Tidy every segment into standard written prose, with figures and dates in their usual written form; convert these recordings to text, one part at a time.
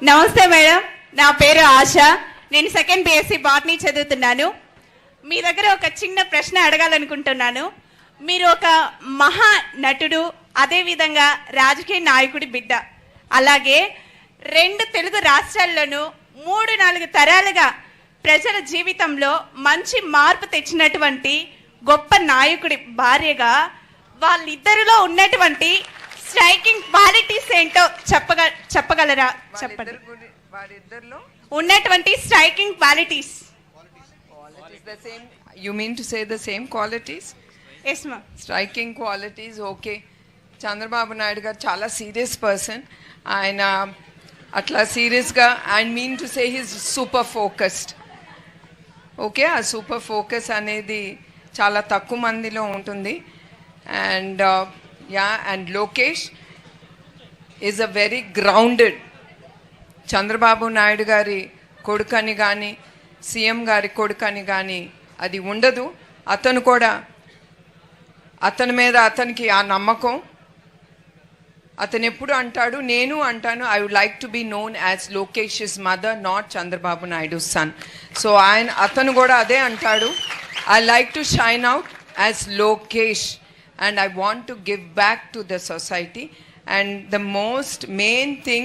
నమస్తే మేడం, నా పేరు ఆశ. నేను సెకండ్ బిఎస్సి బాటనీ చదువుతున్నాను. మీ దగ్గర ఒక చిన్న ప్రశ్న అడగాలనుకుంటున్నాను. మీరు ఒక మహా నటుడు, అదేవిధంగా రాజకీయ నాయకుడి బిడ్డ, అలాగే 2 తెలుగు రాష్ట్రాల్లోనూ 3-4 తరాలుగా ప్రజల జీవితంలో మంచి మార్పు తెచ్చినటువంటి గొప్ప నాయకుడి భార్యగా వాళ్ళిద్దరిలో ఉన్నటువంటి స్ట్రైకింగ్ క్వాలిటీస్ ఏంటో చెప్పగలరా? చెప్పండి. ఉన్నటువంటి striking qualities. You mean to say the same qualities? Yes ma'am. Striking qualities, okay. Chandrababu Naidu గారు చాలా సీరియస్ పర్సన్. ఆయన అట్లా సీరియస్గా I mean to say his super focused. Okay, ఆ సూపర్ ఫోకస్ అనేది చాలా తక్కువ మందిలో ఉంటుంది. And and Lokesh is a very grounded. Chandrababu Naidu గారి కొడుకని కానీ సీఎం గారి కొడుకని కానీ అది ఉండదు. అతను కూడా అతని మీద అతనికి ఆ నమ్మకం. అతను ఎప్పుడు అంటాడు, నేను అంటాను, I would like to be known as Lokesh's mother, not Chandrababu Naidu son. So అతను కూడా అదే అంటాడు, I like to shine out as Lokesh and I want to give back to the society. And the most main thing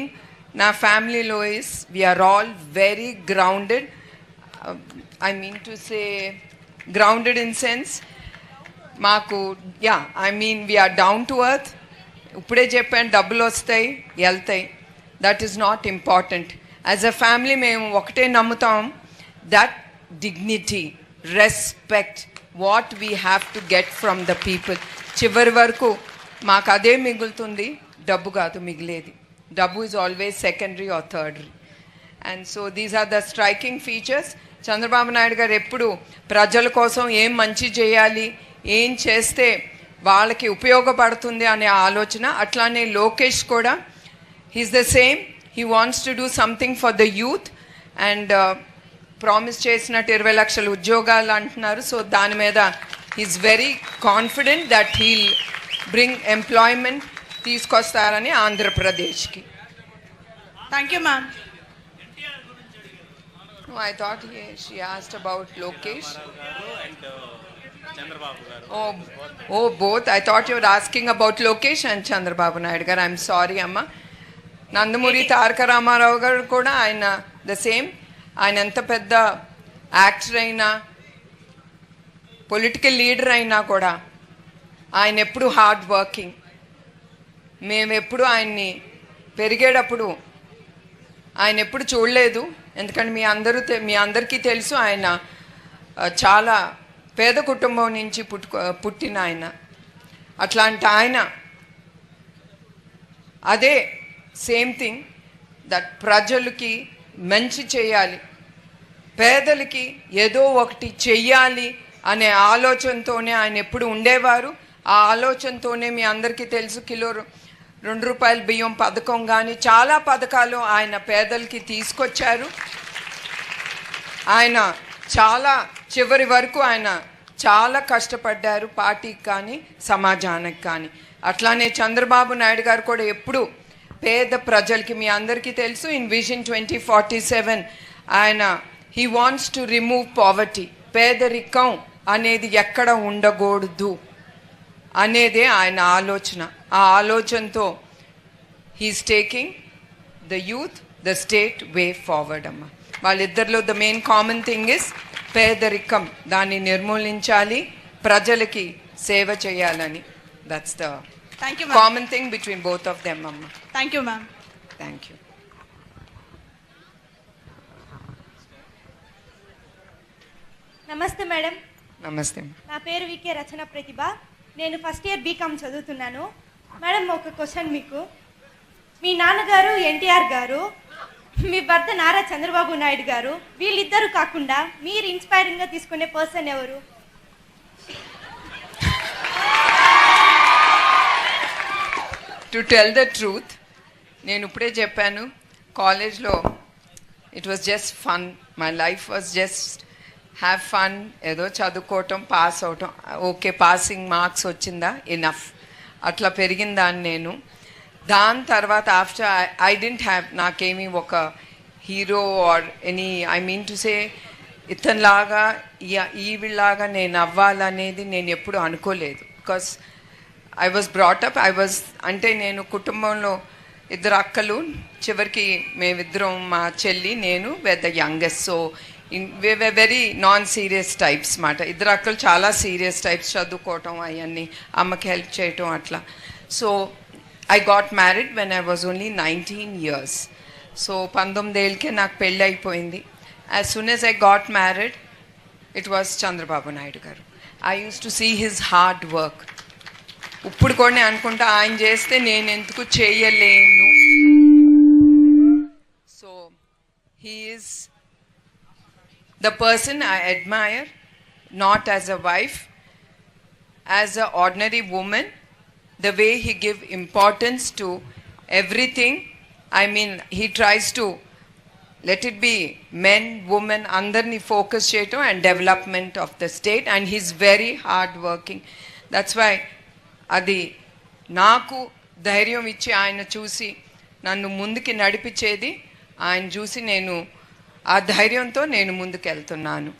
na family lo is we are all very grounded. I mean to say grounded in sense maaku I mean we are down to earth. Uppude cheppanu double vastayi eltayi, that is not important. As a family mem okate nammutam, that dignity, respect, what we have to get from the people. చివరి వరకు మాకు అదే మిగులుతుంది, డబ్బు కాదు మిగిలేది. డబ్బు is always secondary or tertiary. And so these are the striking features. Chandrababu Naidu garu ఎప్పుడు ప్రజల కోసం ఏం మంచి చేయాలి, ఏం చేస్తే వాళ్ళకి ఉపయోగపడుతుంది అనే ఆలోచన. అట్లానే లోకేష్ కూడా he's the same. He wants to do something for the youth. And promise చేసినట్టు 20 లక్షల ఉద్యోగాలు అంటున్నారు. సో దాని మీద he's very confident that he'll bring employment తీసుకొస్తారని ఆంధ్రప్రదేశ్కి. Thank you ma'am. No, I thought she asked about Lokesh and Chandrababu garu. Oh, both. I thought you were asking about Lokesh and Chandrababu Naidu garu. I'm sorry amma. Nandamuri Taraka Ramarao గారు కూడా ఆయన the same. ఆయన ఎంత పెద్ద actor అయినా, political leader అయినా కూడా ఆయన ఎప్పుడు హార్డ్ వర్కింగ్. మేము ఎప్పుడు ఆయన్ని పెరిగేటప్పుడు ఆయన ఎప్పుడు చూడలేదు. ఎందుకంటే మీ అందరికీ తెలుసు, ఆయన చాలా పేద కుటుంబం నుంచి పుట్టిన ఆయన. అట్లాంటి ఆయన అదే సేమ్ థింగ్, దట్ ప్రజలకి మంచి చేయాలి, పేదలకి ఏదో ఒకటి చెయ్యాలి అనే ఆలోచనతోనే ఆయన ఎప్పుడు ఉండేవారు. ఆ ఆలోచనతోనే మీ అందరికీ తెలుసు, కిలో 2 రూపాయల బియ్యం పథకం కానీ చాలా పథకాలు ఆయన పేదలకి తీసుకొచ్చారు. ఆయన చాలా చివరి వరకు ఆయన చాలా కష్టపడ్డారు, పార్టీకి కానీ సమాజానికి కానీ. అట్లానే చంద్రబాబు నాయుడు గారు కూడా ఎప్పుడు పేద ప్రజలకి, మీ అందరికీ తెలుసు, ఇన్ విజన్ 2047 ఆయన he wants to remove poverty. పేదరికం అనేది ఎక్కడ ఉండకూడదు అనేదే ఆయన ఆలోచన. ఆ ఆలోచనతో he's taking the youth, the state way forward అమ్మ. వాళ్ళిద్దరిలో the main common thing is పేదరికం, దాన్ని నిర్మూలించాలి, ప్రజలకి సేవ చేయాలని. That's the common thing between both of them అమ్మ. Thank you ma'am. Thank you. నమస్తే మేడం. నమస్తే. నా పేరు వికే రచన ప్రతిభ. నేను ఫస్ట్ ఇయర్ బీకామ్ చదువుతున్నాను. మేడం, ఒక క్వశ్చన్ మీకు. మీ నాన్నగారు ఎన్టీఆర్ గారు, మీ భర్త నారా చంద్రబాబు నాయుడు గారు, వీళ్ళిద్దరూ కాకుండా మీరు ఇన్స్పైరింగ్గా తీసుకునే పర్సన్ ఎవరు? టు టెల్ ద ట్రూత్, నేను ఇప్పుడే చెప్పాను, కాలేజ్లో it was just fun. My life was just have fun. ఏదో చదువుకోవటం, పాస్ అవటం, ఓకే పాసింగ్ మార్క్స్ వచ్చిందా, ఇనఫ్, అట్లా పెరిగిందాన్ని నేను. దాని తర్వాత ఆఫ్టర్ ఐ డెంట్ హ్యావ్ నాకేమీ ఒక hero or any I mean to say ఇతనిలాగా ఈవిలాగా నేను అవ్వాలనేది నేను ఎప్పుడు అనుకోలేదు. బికాస్ ఐ వాజ్ బ్రాటప్ అంటే నేను కుటుంబంలో 2 అక్కలు, చివరికి మేమిద్దరం, మా చెల్లి నేను the youngest. So very non serious types మాట. 2 అక్కలు చాలా సీరియస్ టైప్స్, చదువుకోవటం అవన్నీ, అమ్మకి హెల్ప్ చేయటం అట్లా. So I got married when I was only 19 years. సో 19 ఏళ్ళకే నాకు పెళ్ళి అయిపోయింది. As soon as I got married it was Chandrababu Naidu garu. I use to see his hard work. ఇప్పుడు కూడా నేను అనుకుంటా ఆయన చేస్తే నేను ఎందుకు చేయలేను. So he is the person I admire, not as a wife, as an ordinary woman, the way he give importance to everything. I mean, he tries to let it be men, women, andarni focus cheyatam and development of the state, and he's very hard working. That's why adi naaku ధైర్యం ఇచ్చి ఆయన చూసి నన్ను ముందుకి నడిపించేది ఆయన చూసి నేను ఆ ధైర్యంతో నేను ముందుకెళ్తున్నాను.